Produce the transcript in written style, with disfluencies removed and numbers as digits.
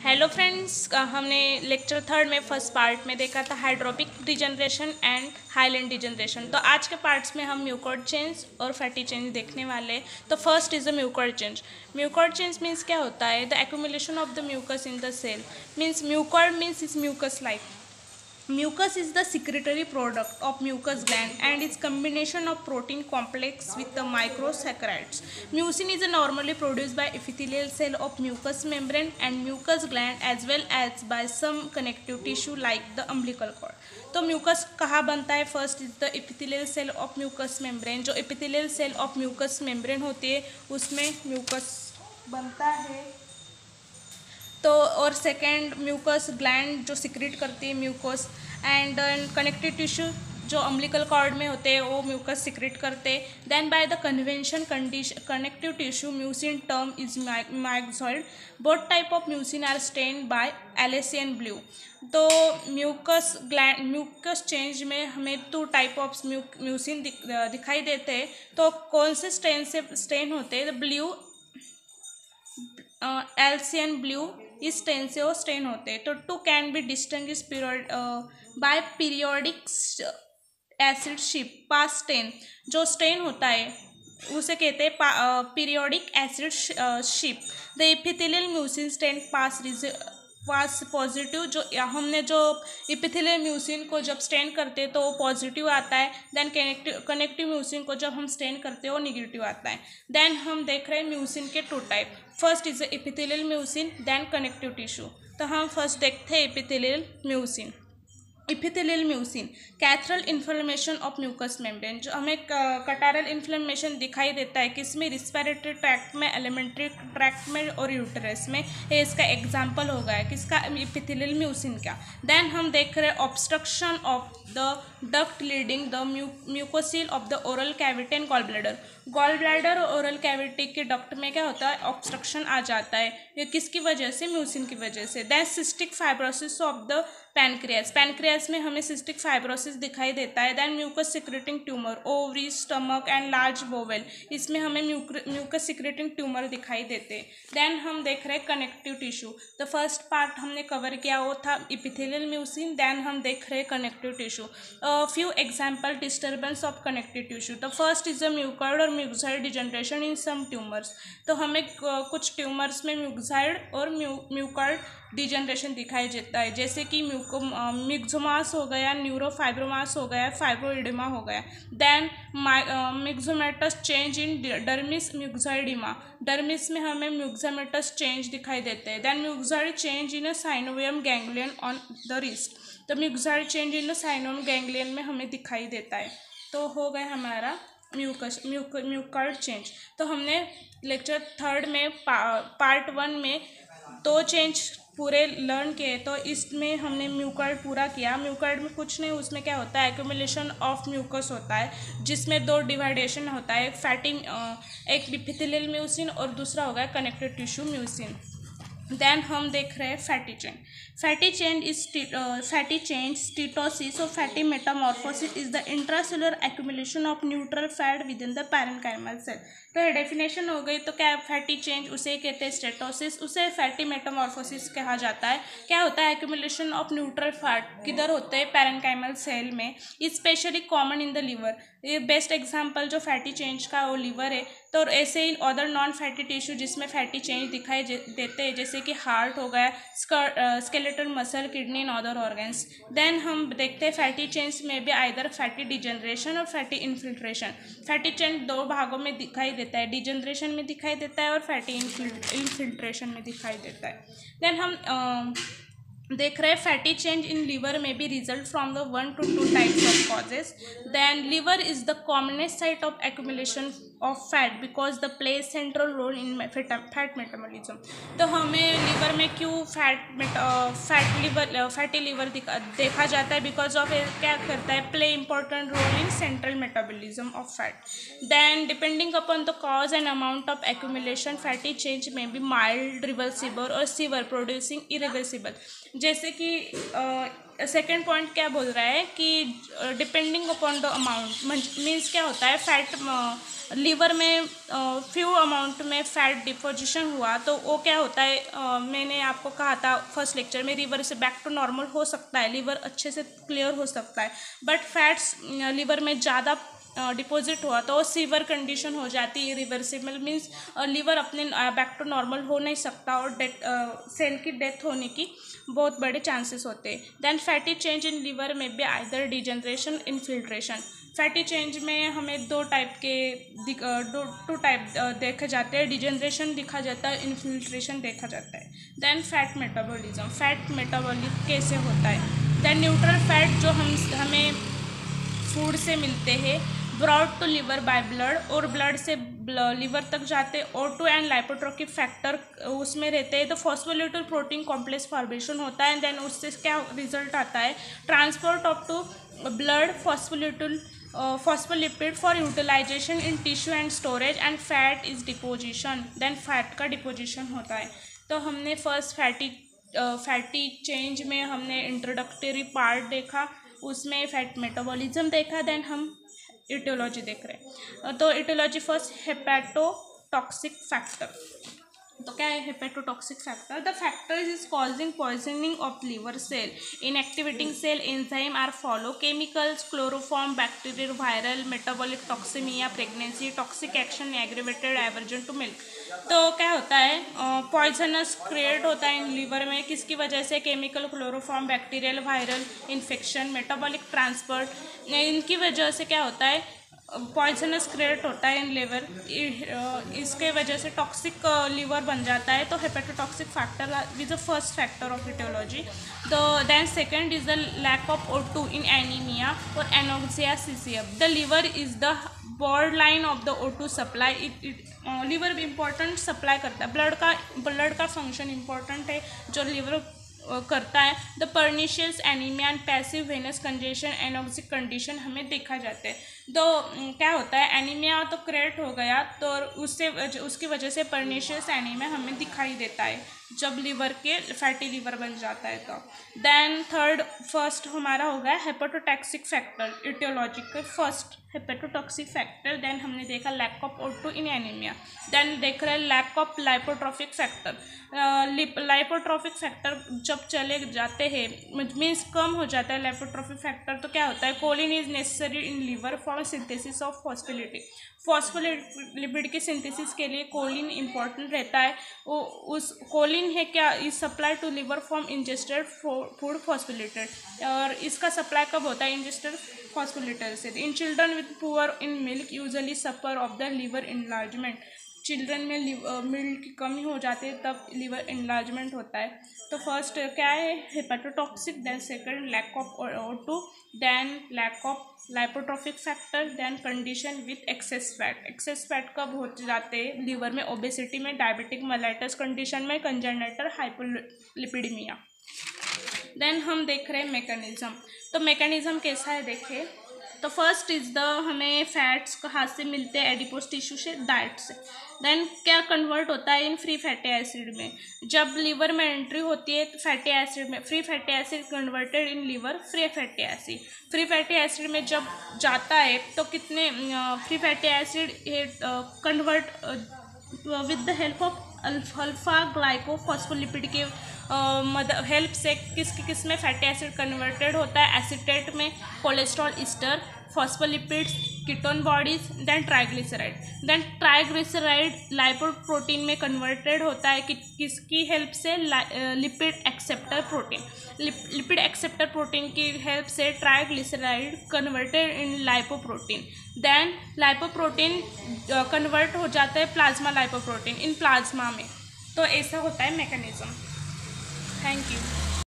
Hello friends, हमने lecture third में first part में देखा था hydropic degeneration and hyaline degeneration. तो आज के पार्ट्स में हम म्यूकर्ड चेंज और फैटी चेंज देखने वाले हैं। तो first is the mucoid change. Mucoid change means क्या होता है? The accumulation of the mucus in the cell. Means mucoid means is mucus like. Mucus is the secretory product of mucus gland and its combination of protein complex with the microsaccharides. Mucin is normally produced by epithelial cell of mucous membrane and mucus gland as well as by some connective tissue like the umbilical cord. तो mucus कहाँ बनता है? First is the epithelial cell of mucus membrane. जो epithelial cell of mucus membrane होती है उसमें mucus बनता है. तो और सेकेंड म्यूकस ग्लैंड जो सिक्रेट करती है म्यूकस एंड कनेक्टिव टिश्यू जो अम्बिलिकल कॉर्ड में होते हैं वो म्यूकस सिक्रेट करते हैं. Then by the convention condition connective tissue mucin term is myxoid. Both type of mucin are stained bye एलेसियन blue. तो म्यूकस चेंज में हमें 2 टाइप ऑफ म्यूसिन दिखाई देते हैं. तो कौन से स्टेन से स्टेन होते हैं? ब्लू एल्सियन ब्लू इस स्टेन से वो स्टेन होते हैं. तो 2 can be distinguish by periodic acid Schiff PAS stain. जो स्टेन होता है उसे कहते हैं periodic acid Schiff. The epithelial mucin stain PAS positive. जो हमने जो एपिथेलियल म्यूसिन को जब स्टेन करते हैं तो वो पॉजिटिव आता है. देन कनेक्टिव म्यूसिन को जब हम स्टेन करते हैं वो निगेटिव आता है. देन हम देख रहे हैं म्यूसिन के 2 type. First is epithelial mucin then connective tissue. तो हम फर्स्ट देखते हैं epithelial mucin. Epithelial mucin catarrhal inflammation of mucus membrane. जो हमें कटारल इन्फ्लेमेशन दिखाई देता है किसमें? रिस्पिरेटरी ट्रैक्ट में, एलिमेंट्री ट्रैक्ट में और यूटेरस में. ये इसका एग्जाम्पल हो गया किसका? एपिथेलियल म्यूसिन का. देन हम देख रहे हैं obstruction of the duct leading the mucocele of the oral cavity and gall bladder. Gall bladder और ओरल कैविटी के डक्ट में क्या होता है? ऑब्स्ट्रक्शन आ जाता है. ये किसकी वजह से? म्यूसिन की वजह से. Then cystic fibrosis of the pancreas. Pancreas में हमें सिस्टिक फाइब्रोसिस दिखाई देता है. Then mucus secreting tumour ovary stomach and large bowel. इसमें हमें म्यूकस सिक्रेटिंग ट्यूमर दिखाई देते हैं. देन हम देख रहे हैं connective tissue. The first part हमने कवर किया वो था एपिथेलियल म्यूसिन. देन हम देख रहे हैं connective tissue. Few example disturbance of connective tissue. The first is the mucoid और म्यूक्साइड डिजनरेशन इन सम ट्यूमर्स. तो हमें कुछ ट्यूमर्स में म्यूक्साइड और म्यूकॉइड डिजनरेशन दिखाई देता है. जैसे कि मिक्सोमास हो गया, न्यूरोफाइब्रोमास हो गया, फाइब्रोइडिमा हो गया. Then myxomatous change in dermis myxoedema. Dermis में हमें म्यूक्सामेटस चेंज दिखाई देते हैं. Then myxoid change in a synovium ganglion on the wrist. तो myxoid change in a synovium ganglion में हमें दिखाई देता है. तो हो गया हमारा म्यूकर्ड चेंज. तो हमने लेक्चर थर्ड में पार्ट 1 में 2 चेंज पूरे लर्न किए. तो इसमें हमने म्यूकर्ड पूरा किया. म्यूकर्ड में कुछ नहीं, उसमें क्या होता है? एक्यूमुलेशन ऑफ म्यूकस होता है जिसमें 2 डिवाइडेशन होता है. एक एपिथेलियल म्यूसिन और दूसरा हो गया कनेक्टिव टिश्यू म्यूसिन. देन हम देख रहे हैं fatty change. Fatty change steatosis और fatty metamorphosis is the intracellular accumulation of neutral fat within the parenchymal cell. तो ये डेफिनेशन हो गई. तो क्या फैटी चेंज उसे कहते हैं स्टेटोसिस, उसे फैटी मेटामॉर्फोसिस कहा जाता है. क्या होता है? एक्यूमुलेशन ऑफ न्यूट्रल फैट किधर होते हैं? पैरेन्काइमल सेल में. Specially common in the liver. ये बेस्ट एग्जाम्पल जो फैटी चेंज का वो लिवर है. तो ऐसे ही अदर नॉन फैटी टिश्यू जिसमें फैटी चेंज दिखाई देते हैं जैसे कि हार्ट हो गया, skeletal muscle, kidney and other organs. Then हम देखते हैं फैटी चेंज में भी आइदर फैटी डिजनरेशन और फैटी इन्फिल्ट्रेशन. फैटी चेंज 2 भागों में दिखाई देता है. डिजनरेशन में दिखाई देता है और फैटी इन्फिल्ट्रेशन में दिखाई देता है. देन हम देख रहे हैं फैटी चेंज इन लिवर में भी result from the 1 to 2 types of causes. Then liver is the commonest site of accumulation of fat because the play central role in fat metabolism. तो हमें लिवर में क्यों फैटी लिवर देखा जाता है? Because of क्या करता है? Play important role in central metabolism of fat. Then depending upon the cause and amount of accumulation fatty change में भी माइल्ड, रिवर्सिबल और सीवर प्रोड्यूसिंग इरिवर्सिबल. जैसे कि सेकेंड पॉइंट क्या बोल रहा है कि depending upon the amount, means क्या होता है, फैट लीवर में फ्यू अमाउंट में फैट डिपोजिशन हुआ तो वो क्या होता है, मैंने आपको कहा था फर्स्ट लेक्चर में, लीवर से बैक टू नॉर्मल हो सकता है, लीवर अच्छे से क्लियर हो सकता है, बट फैट्स लीवर में ज़्यादा डिपॉजिट हुआ तो सीवर कंडीशन हो जाती है, रिवर्सिबल, मीन्स लीवर अपने बैक टू नॉर्मल हो नहीं सकता और सेल की डेथ होने की बहुत बड़े चांसेस होते हैं। Then fatty change in liver में be either degeneration, infiltration. Fatty change में हमें दो टाइप देखे जाते हैं, डिजनरेशन दिखा जाता है, इन्फिल्ट्रेशन देखा जाता है। Then fat metabolism, fat metabolism कैसे होता है। देन न्यूट्रल फैट जो हमें फूड से मिलते हैं, brought to liver by blood, और ब्लड से लिवर तक जाते, O2 एंड लाइपोट्रोपिक फैक्टर उसमें रहते हैं, तो फॉस्फोलिपिड प्रोटीन कॉम्प्लेक्स फॉर्मेशन होता है। देन उससे क्या रिजल्ट आता है, transport of to blood phospholipid for utilization in tissue and storage, and fat is deposition. Then fat का डिपोजिशन होता है। तो हमने फर्स्ट फैटी चेंज में हमने इंट्रोडक्टरी पार्ट देखा, उसमें फैट मेटाबॉलिज्म देखा। देन हम इटियोलॉजी देख रहे हैं। तो इटियोलॉजी फर्स्ट, हेपेटोटॉक्सिक फैक्टर। तो क्या है hepatotoxic factor? The factor is causing poisoning of liver cell, inactivating cell, enzyme are follow, chemicals, chloroform, bacterial, viral, metabolic toxaemia, pregnancy, toxic action, aggravated aversion to milk. तो क्या होता है, poisonous create होता है इन liver में, किसकी वजह से, chemical, chloroform, bacterial, viral infection, metabolic transport, इनकी वजह से क्या होता है, पॉइजनस क्रिएट होता है इन लिवर, इसके वजह से टॉक्सिक लिवर बन जाता है। तो hepatotoxic factor is the first factor of aetiology. तो then second is the lack of O2 in anaemia और anoxia CCF। The liver is the border line of the O2 supply. Liver important supply करता है, blood का function important है जो liver करता है। The pernicious anaemia and passive venous congestion, anoxic condition हमें देखा जाता है। तो क्या होता है, एनीमिया तो क्रिएट हो गया तो उसकी वजह से पर्निशियस एनीमिया हमें दिखाई देता है जब लिवर के फैटी लिवर बन जाता है। तो देन फर्स्ट हमारा हो गया हेपेटोटॉक्सिक फैक्टर, इटियोलॉजी के फर्स्ट हेपेटोटॉक्सिक फैक्टर। देन हमने देखा lack of O2 in anaemia. Then देख रहे हैं lack of lipotropic factor. Lipotropic factor जब चले जाते हैं, मीन्स कम हो जाता है लाइपोट्रोपिक फैक्टर, तो क्या होता है, choline is necessary in liver for synthesis of phospholipid की सिंथेसिस के लिए कोलिन इंपॉर्टेंट रहता है। वो उस कोलिन है क्या, is supply to liver from ingested food phospholipid, और इसका सप्लाई कब होता है, इंजेस्टेड फॉस्फोलिपिड से। In children with poor in milk usually suffer of the liver enlargement. Children में मिल्क की कमी हो जाती है तब लिवर इनलार्जमेंट होता है। तो फर्स्ट क्या है, hepatotoxic, then second lack of O2, then lack of lipotropic factor, then condition with excess fat. Excess fat कब हो जाते हैं, लिवर में, ओबेसिटी में, डायबिटिक मेलाइटस कंडीशन में, कंजेनिटल हाइपोलिपिडेमिया। देन हम देख रहे हैं मैकेनिज्म। तो मैकेनिज्म कैसा है देखें, तो फर्स्ट इज द हमें फैट्स कहाँ से मिलते हैं, एडिपोज टिश्यू से, डाइट से। देन क्या कन्वर्ट होता है इन फ्री फैटी एसिड में, जब लिवर में एंट्री होती है तो फैटी एसिड में, free fatty acid converted in liver free fatty acid. Free fatty acid में जब जाता है तो कितने free fatty acid convert with the help of alpha glycophospholipid के हेल्प से किस में फैटी एसिड कन्वर्टेड होता है, एसिटेट में, cholesterol ester, phospholipids, ketone bodies, then triglyceride. Then triglyceride lipoprotein में कन्वर्टेड होता है कि किसकी हेल्प से, lipid acceptor protein. Lipid acceptor protein की हेल्प से triglyceride converted in lipoprotein. Then lipoprotein convert हो जाता है प्लाज्मा लाइपोप्रोटीन इन प्लाज्मा में। तो ऐसा होता है मैकेनिज्म। Thank you.